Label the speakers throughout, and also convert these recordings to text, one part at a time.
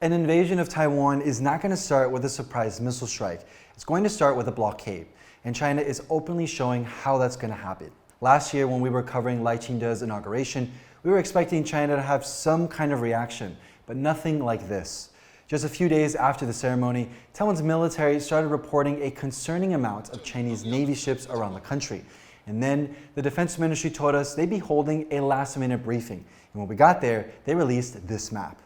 Speaker 1: An invasion of Taiwan is not going to start with a surprise missile strike. It's going to start with a blockade, and China is openly showing how that's going to happen. Last year, when we were covering Lai Ching-te's inauguration, we were expecting China to have some kind of reaction, but nothing like this. Just a few days after the ceremony, Taiwan's military started reporting a concerning amount of Chinese Navy ships around the country. And then the Defense Ministry told us they'd be holding a last-minute briefing. And when we got there, they released this map.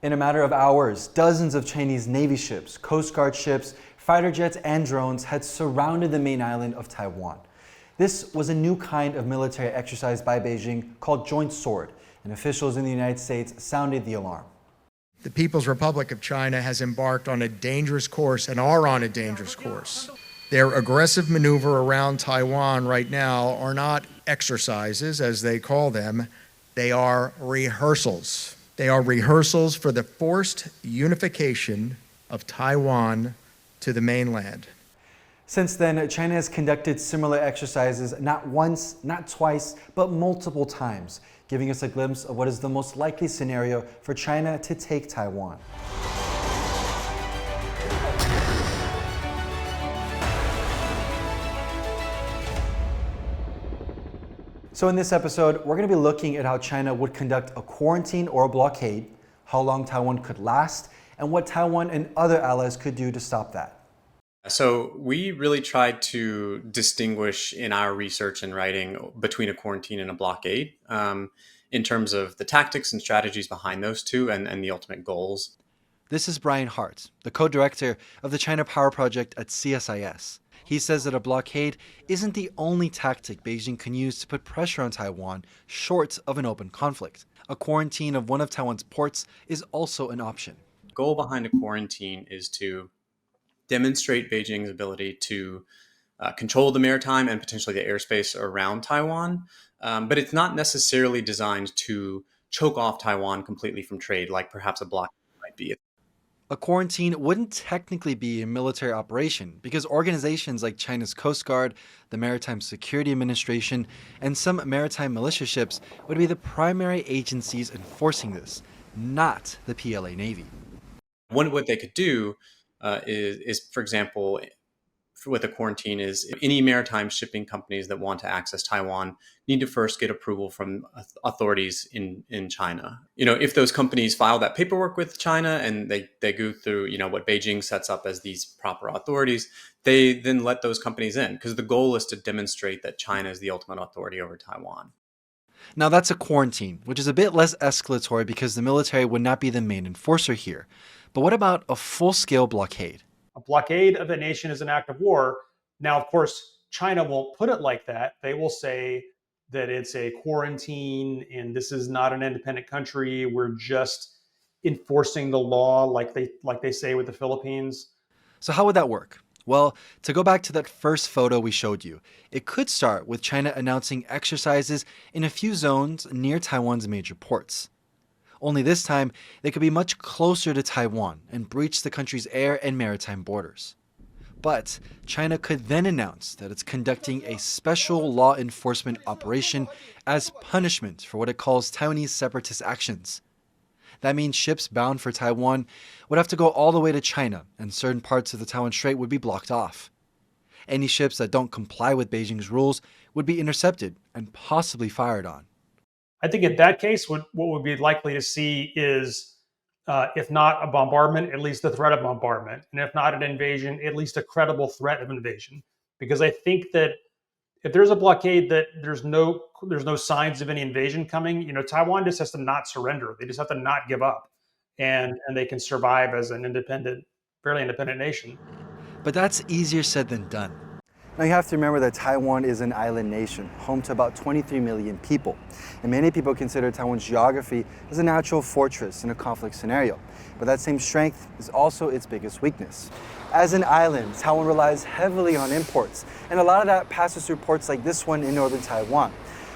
Speaker 1: In a matter of hours, dozens of Chinese Navy ships, Coast Guard ships, fighter jets, and drones had surrounded the main island of Taiwan. This was a new kind of military exercise by Beijing called Joint Sword, and officials in the United States sounded the alarm.
Speaker 2: The People's Republic of China has embarked on a dangerous course and are on a dangerous course. Their aggressive maneuver around Taiwan right now are not exercises, as they call them. They are rehearsals. They are rehearsals for the forced unification of Taiwan to the mainland.
Speaker 1: Since then, China has conducted similar exercises not once, not twice, but multiple times, giving us a glimpse of what is the most likely scenario for China to take Taiwan. So in this episode, we're going to be looking at how China would conduct a quarantine or a blockade, how long Taiwan could last, and what Taiwan and other allies could do to stop that.
Speaker 3: So we really tried to distinguish in our research and writing between a quarantine and a blockade in terms of the tactics and strategies behind those two and the ultimate goals.
Speaker 1: This is Brian Hart, the co-director of the China Power Project at CSIS. He says that a blockade isn't the only tactic Beijing can use to put pressure on Taiwan short of an open conflict. A quarantine of one of Taiwan's ports is also an option.
Speaker 3: The goal behind a quarantine is to demonstrate Beijing's ability to control the maritime and potentially the airspace around Taiwan. But it's not necessarily designed to choke off Taiwan completely from trade, like perhaps a blockade might be.
Speaker 1: A quarantine wouldn't technically be a military operation because organizations like China's Coast Guard, the Maritime Security Administration, and some maritime militia ships would be the primary agencies enforcing this, not the PLA Navy.
Speaker 3: What they could do is, for example, with a quarantine is any maritime shipping companies that want to access Taiwan need to first get approval from authorities in China. If those companies file that paperwork with China and they go through, what Beijing sets up as these proper authorities, they then let those companies in because the goal is to demonstrate that China is the ultimate authority over Taiwan.
Speaker 1: Now that's a quarantine, which is a bit less escalatory because the military would not be the main enforcer here. But what about a full-scale blockade?
Speaker 4: A blockade of a nation is an act of war. Now, of course, China won't put it like that. They will say that it's a quarantine and this is not an independent country. We're just enforcing the law like they say with the Philippines.
Speaker 1: So how would that work? Well, to go back to that first photo we showed you, it could start with China announcing exercises in a few zones near Taiwan's major ports. Only this time, they could be much closer to Taiwan and breach the country's air and maritime borders. But China could then announce that it's conducting a special law enforcement operation as punishment for what it calls Taiwanese separatist actions. That means ships bound for Taiwan would have to go all the way to China, and certain parts of the Taiwan Strait would be blocked off. Any ships that don't comply with Beijing's rules would be intercepted and possibly fired on.
Speaker 4: I think in that case, what would be likely to see is, if not a bombardment, at least the threat of bombardment. And if not an invasion, at least a credible threat of invasion. Because I think that if there's a blockade that there's no signs of any invasion coming, Taiwan just has to not surrender. They just have to not give up. And they can survive as an fairly independent nation.
Speaker 1: But that's easier said than done.
Speaker 5: Now you have to remember that Taiwan is an island nation, home to about 23 million people. And many people consider Taiwan's geography as a natural fortress in a conflict scenario. But that same strength is also its biggest weakness. As an island, Taiwan relies heavily on imports, and a lot of that passes through ports like this one in northern Taiwan.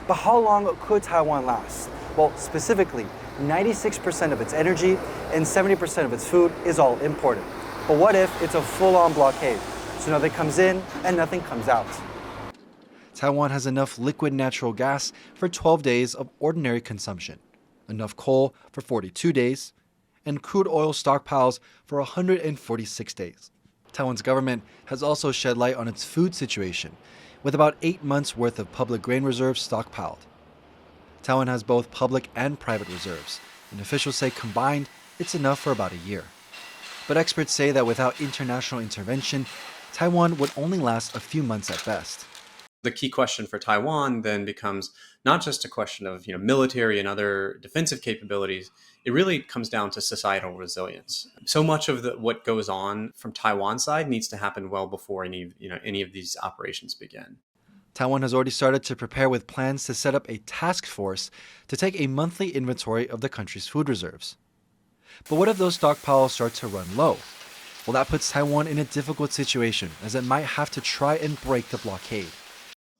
Speaker 5: But how long could Taiwan last? Well, specifically, 96% of its energy and 70% of its food is all imported. But what if it's a full-on blockade? So nothing comes in and nothing comes out.
Speaker 1: Taiwan has enough liquid natural gas for 12 days of ordinary consumption, enough coal for 42 days, and crude oil stockpiles for 146 days. Taiwan's government has also shed light on its food situation, with about 8 months' worth of public grain reserves stockpiled. Taiwan has both public and private reserves, and officials say combined, it's enough for about a year. But experts say that without international intervention, Taiwan would only last a few months at best.
Speaker 3: The key question for Taiwan then becomes not just a question of military and other defensive capabilities. It really comes down to societal resilience. So much of what goes on from Taiwan's side needs to happen well before any of these operations begin.
Speaker 1: Taiwan has already started to prepare with plans to set up a task force to take a monthly inventory of the country's food reserves. But what if those stockpiles start to run low? Well, that puts Taiwan in a difficult situation, as it might have to try and break the blockade.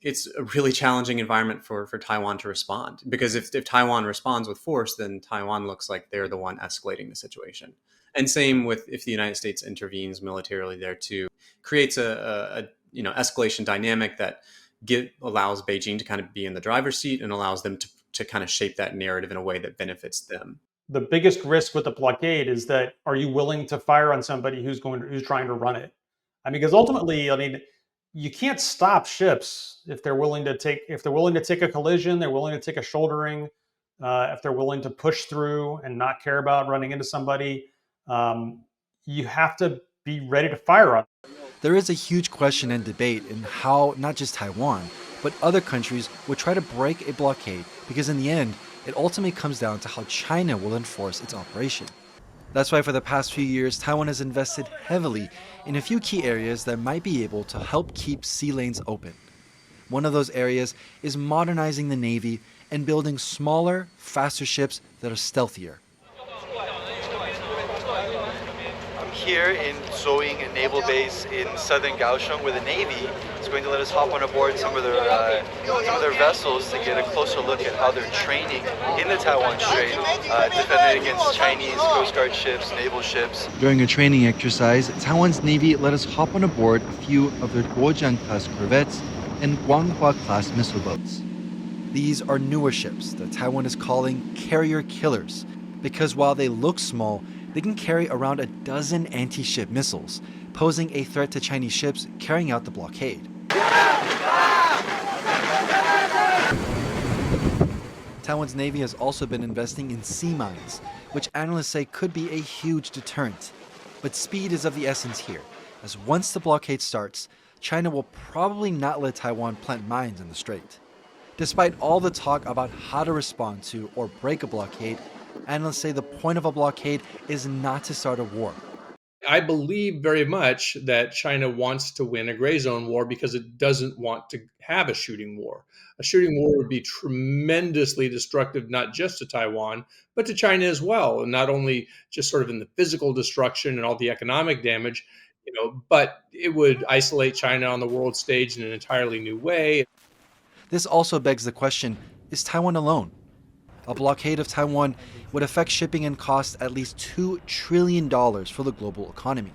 Speaker 3: It's a really challenging environment for Taiwan to respond, because if Taiwan responds with force, then Taiwan looks like they're the one escalating the situation. And same with if the United States intervenes militarily there too, creates a escalation dynamic that allows Beijing to kind of be in the driver's seat and allows them to kind of shape that narrative in a way that benefits them.
Speaker 4: The biggest risk with the blockade is that, are you willing to fire on somebody who's trying to run it? Because ultimately, you can't stop ships if they're willing to take a collision, they're willing to take a shouldering, if they're willing to push through and not care about running into somebody. You have to be ready to fire on them.
Speaker 1: There is a huge question and debate in how not just Taiwan, but other countries would try to break a blockade, because in the end, it ultimately comes down to how China will enforce its operation. That's why for the past few years, Taiwan has invested heavily in a few key areas that might be able to help keep sea lanes open. One of those areas is modernizing the Navy and building smaller, faster ships that are stealthier.
Speaker 5: I'm here in Zoing, a naval base in southern Kaohsiung, where the Navy is going to let us hop on aboard some of their vessels to get a closer look at how they're training in the Taiwan Strait, defending against Chinese Coast Guard ships, naval ships.
Speaker 1: During a training exercise, Taiwan's Navy let us hop on aboard a few of their Guojiang-class corvettes and Guanghua-class missile boats. These are newer ships that Taiwan is calling carrier killers, because while they look small, they can carry around a dozen anti-ship missiles, posing a threat to Chinese ships carrying out the blockade. Taiwan's Navy has also been investing in sea mines, which analysts say could be a huge deterrent. But speed is of the essence here, as once the blockade starts, China will probably not let Taiwan plant mines in the strait. Despite all the talk about how to respond to or break a blockade, analysts say the point of a blockade is not to start a war.
Speaker 6: I believe very much that China wants to win a gray zone war because it doesn't want to have a shooting war. A shooting war would be tremendously destructive, not just to Taiwan, but to China as well. And not only just sort of in the physical destruction and all the economic damage, but it would isolate China on the world stage in an entirely new way.
Speaker 1: This also begs the question, is Taiwan alone? A blockade of Taiwan would affect shipping and cost at least $2 trillion for the global economy.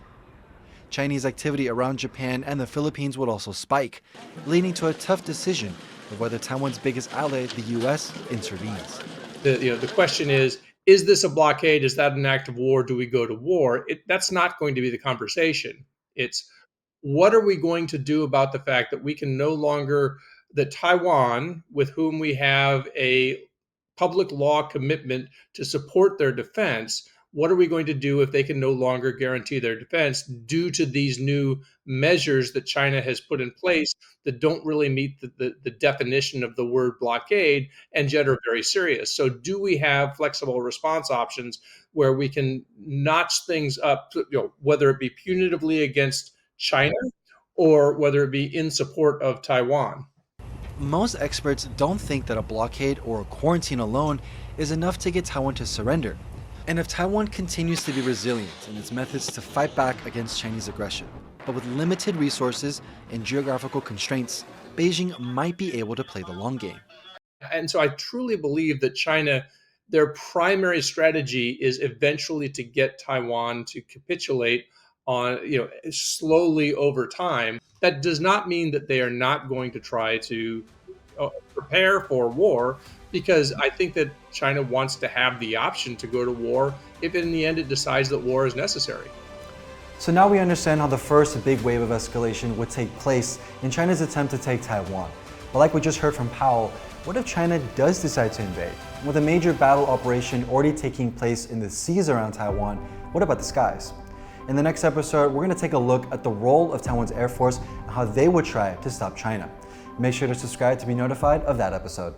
Speaker 1: Chinese activity around Japan and the Philippines would also spike, leading to a tough decision of whether Taiwan's biggest ally, the U.S., intervenes.
Speaker 6: The question is this a blockade? Is that an act of war? Do we go to war? That's not going to be the conversation. It's what are we going to do about the fact that we can no longer, that Taiwan, with whom we have a public law commitment to support their defense, what are we going to do if they can no longer guarantee their defense due to these new measures that China has put in place that don't really meet the definition of the word blockade and yet are very serious? So do we have flexible response options where we can notch things up, whether it be punitively against China or whether it be in support of Taiwan?
Speaker 1: Most experts don't think that a blockade or a quarantine alone is enough to get Taiwan to surrender. And if Taiwan continues to be resilient in its methods to fight back against Chinese aggression, but with limited resources and geographical constraints, Beijing might be able to play the long game.
Speaker 6: And so I truly believe that China, their primary strategy is eventually to get Taiwan to capitulate on, slowly over time. That does not mean that they are not going to try to prepare for war, because I think that China wants to have the option to go to war if in the end it decides that war is necessary.
Speaker 1: So now we understand how the first big wave of escalation would take place in China's attempt to take Taiwan. But like we just heard from Powell, what if China does decide to invade? With a major battle operation already taking place in the seas around Taiwan, what about the skies? In the next episode, we're going to take a look at the role of Taiwan's Air Force and how they would try to stop China. Make sure to subscribe to be notified of that episode.